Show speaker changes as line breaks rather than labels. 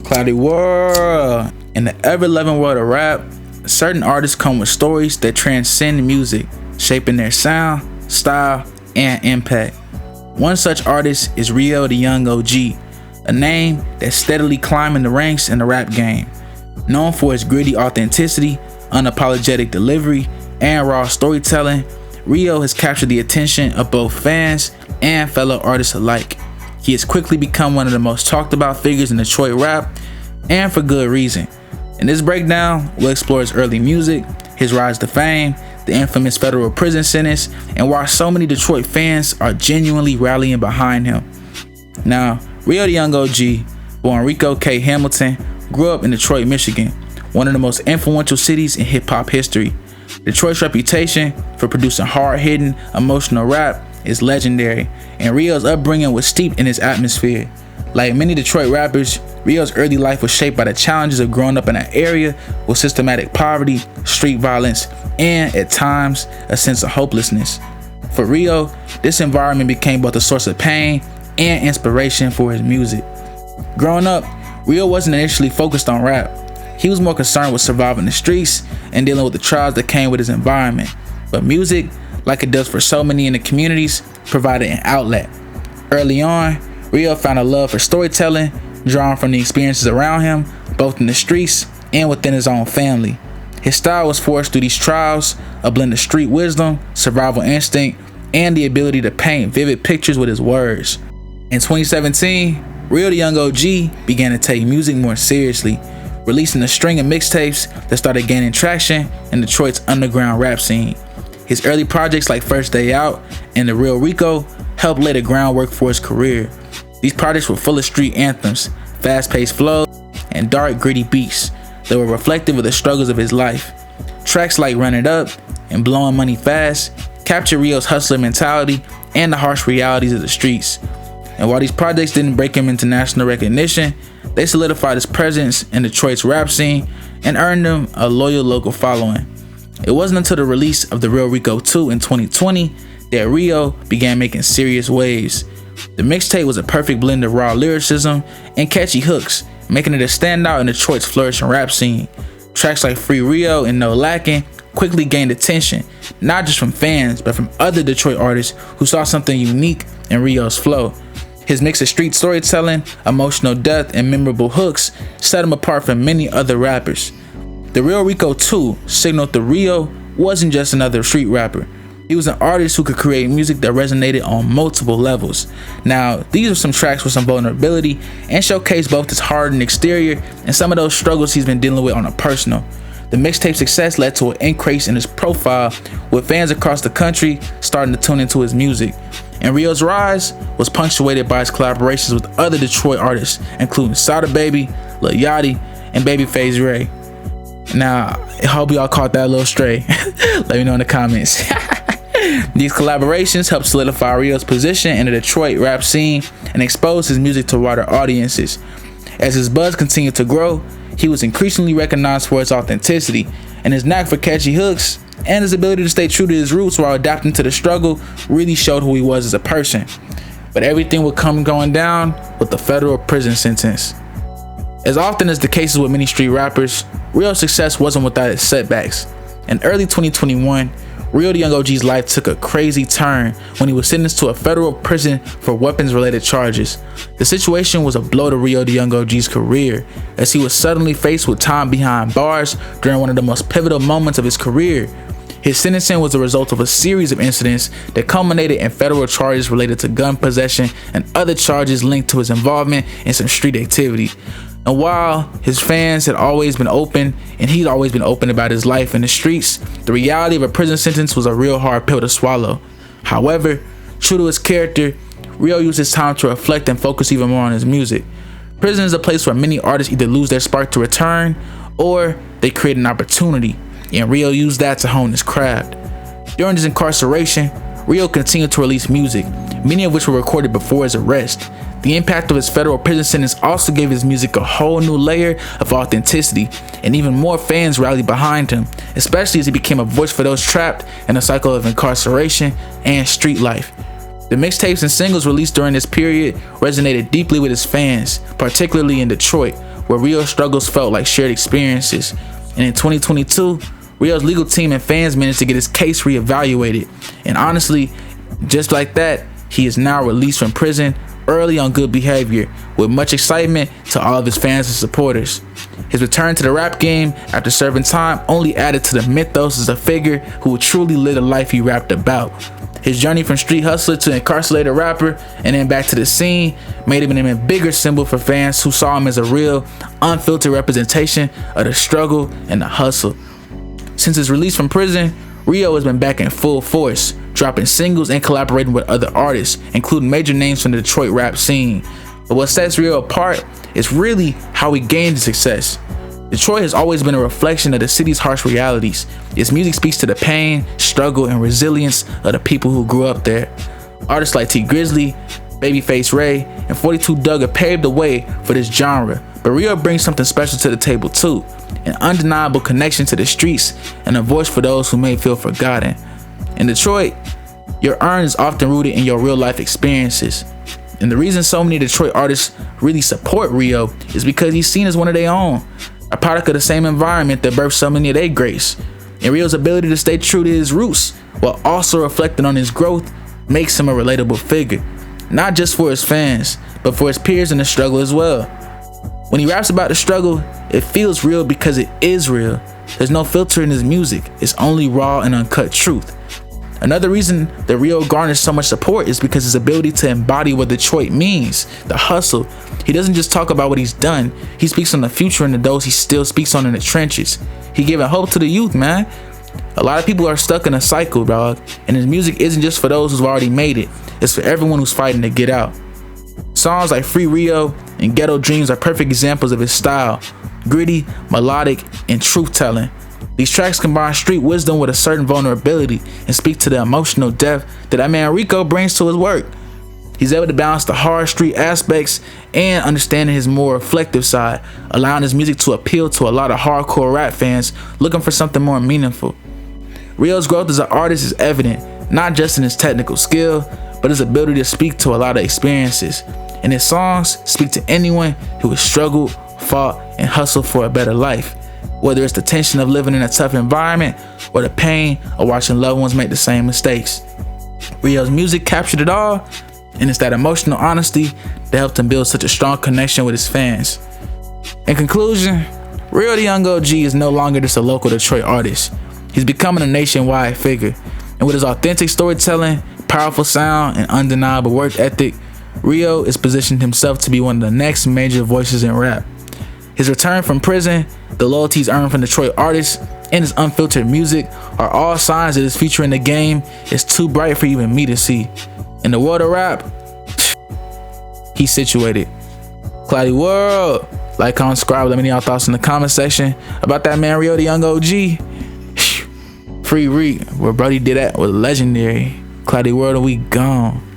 ClowdyWorld. In the ever-loving world of rap, certain artists come with stories that transcend music, shaping their sound, style, and impact. One such artist is RioDaYungOG, a name that's steadily climbing the ranks in the rap game. Known for his gritty authenticity, unapologetic delivery, and raw storytelling, Rio has captured the attention of both fans and fellow artists alike. He has quickly become one of the most talked about figures in Detroit rap, and for good reason. In this breakdown, we'll explore his early music, his rise to fame, the infamous federal prison sentence, and why so many Detroit fans are genuinely rallying behind him. Now, RioDaYungOG, born Rico K. Hamilton, grew up in Detroit, Michigan, one of the most influential cities in hip-hop history. Detroit's reputation for producing hard-hitting, emotional rap is legendary, and Rio's upbringing was steeped in its atmosphere. Like many Detroit rappers, Rio's early life was shaped by the challenges of growing up in an area with systematic poverty, street violence, and, at times, a sense of hopelessness. For Rio, this environment became both a source of pain and inspiration for his music. Growing up, Rio wasn't initially focused on rap. He was more concerned with surviving the streets and dealing with the trials that came with his environment. But music, like it does for so many in the communities, provided an outlet. Early on, Rio found a love for storytelling, drawn from the experiences around him, both in the streets and within his own family. His style was forged through these trials, a blend of street wisdom, survival instinct, and the ability to paint vivid pictures with his words. In 2017, RioDaYungOG began to take music more seriously, releasing a string of mixtapes that started gaining traction in Detroit's underground rap scene. His early projects like First Day Out and The Real Rico helped lay the groundwork for his career. These projects were full of street anthems, fast-paced flows, and dark, gritty beats that were reflective of the struggles of his life. Tracks like Run It Up and Blowing Money Fast captured Rio's hustler mentality and the harsh realities of the streets. And while these projects didn't break him into national recognition, they solidified his presence in Detroit's rap scene and earned him a loyal local following. It wasn't until the release of The Real Rico 2 in 2020 that Rio began making serious waves. The mixtape was a perfect blend of raw lyricism and catchy hooks, making it a standout in Detroit's flourishing rap scene. Tracks like Free Rio and No Lacking quickly gained attention, not just from fans, but from other Detroit artists who saw something unique in Rio's flow. His mix of street storytelling, emotional depth, and memorable hooks set him apart from many other rappers. The Real Rico 2 signaled that Rio wasn't just another street rapper. He was an artist who could create music that resonated on multiple levels. Now, these are some tracks with some vulnerability and showcase both his hardened exterior and some of those struggles he's been dealing with on a personal. The mixtape success led to an increase in his profile, with fans across the country starting to tune into his music. And Rio's rise was punctuated by his collaborations with other Detroit artists, including Sada Baby, Lil Yachty, and Babyface Ray. Now, I hope y'all caught that a little stray. Let me know in the comments. These collaborations helped solidify Rio's position in the Detroit rap scene and expose his music to wider audiences. As his buzz continued to grow, he was increasingly recognized for his authenticity, and his knack for catchy hooks and his ability to stay true to his roots while adapting to the struggle really showed who he was as a person. But everything would come going down with the federal prison sentence. As often as the case is with many street rappers, Rio's success wasn't without its setbacks. In early 2021, RioDaYungOG's life took a crazy turn when he was sentenced to a federal prison for weapons-related charges. The situation was a blow to RioDaYungOG's career, as he was suddenly faced with time behind bars during one of the most pivotal moments of his career. His sentencing was the result of a series of incidents that culminated in federal charges related to gun possession and other charges linked to his involvement in some street activity. And while his fans had always been open, and he'd always been open about his life in the streets, the reality of a prison sentence was a real hard pill to swallow. However, true to his character, Rio used his time to reflect and focus even more on his music. Prison is a place where many artists either lose their spark to return, or they create an opportunity, and Rio used that to hone his craft. During his incarceration, Rio continued to release music, many of which were recorded before his arrest. The impact of his federal prison sentence also gave his music a whole new layer of authenticity, and even more fans rallied behind him, especially as he became a voice for those trapped in a cycle of incarceration and street life. The mixtapes and singles released during this period resonated deeply with his fans, particularly in Detroit, where Rio's struggles felt like shared experiences. And in 2022, Rio's legal team and fans managed to get his case reevaluated. And honestly, just like that, he is now released from prison early on good behavior, with much excitement to all of his fans and supporters. His return to the rap game after serving time only added to the mythos as a figure who would truly live the life he rapped about. His journey from street hustler to incarcerated rapper and then back to the scene made him an even bigger symbol for fans who saw him as a real, unfiltered representation of the struggle and the hustle. Since his release from prison, Rio has been back in full force, dropping singles and collaborating with other artists, including major names from the Detroit rap scene. But what sets Rio apart is really how he gained his success. Detroit has always been a reflection of the city's harsh realities. Its music speaks to the pain, struggle, and resilience of the people who grew up there. Artists like T Grizzly, Babyface Ray, and 42 Dugg have paved the way for this genre, but Rio brings something special to the table too, an undeniable connection to the streets and a voice for those who may feel forgotten. In Detroit, your earn is often rooted in your real life experiences. And the reason so many Detroit artists really support Rio is because he's seen as one of their own, a product of the same environment that birthed so many of their greats. And Rio's ability to stay true to his roots while also reflecting on his growth makes him a relatable figure, not just for his fans, but for his peers in the struggle as well. When he raps about the struggle, it feels real because it is real. There's no filter in his music, it's only raw and uncut truth. Another reason that Rio garners so much support is because his ability to embody what Detroit means, the hustle. He doesn't just talk about what he's done, he speaks on the future and the those he still speaks on in the trenches. He giving hope to the youth, man. A lot of people are stuck in a cycle, dog, and his music isn't just for those who've already made it, it's for everyone who's fighting to get out. Songs like Free Rio and Ghetto Dreams are perfect examples of his style, gritty, melodic, and truth-telling. These tracks combine street wisdom with a certain vulnerability and speak to the emotional depth that man Rico brings to his work. He's able to balance the hard street aspects and understanding his more reflective side, allowing his music to appeal to a lot of hardcore rap fans looking for something more meaningful. Rio's growth as an artist is evident, not just in his technical skill, but his ability to speak to a lot of experiences. And his songs speak to anyone who has struggled, fought, and hustled for a better life. Whether it's the tension of living in a tough environment or the pain of watching loved ones make the same mistakes. Rio's music captured it all, and it's that emotional honesty that helped him build such a strong connection with his fans. In conclusion, RioDaYungOG is no longer just a local Detroit artist. He's becoming a nationwide figure, and with his authentic storytelling, powerful sound, and undeniable work ethic, Rio has positioned himself to be one of the next major voices in rap. His return from prison, the loyalty he's earned from Detroit artists, and his unfiltered music are all signs that his future in the game is too bright for even me to see. In the world of rap, he's situated. ClowdyWorld, like, comment, subscribe, let me know your thoughts in the comment section about that man RioDaYungOG. Free Reek, where Brody did that was legendary. ClowdyWorld and we gone.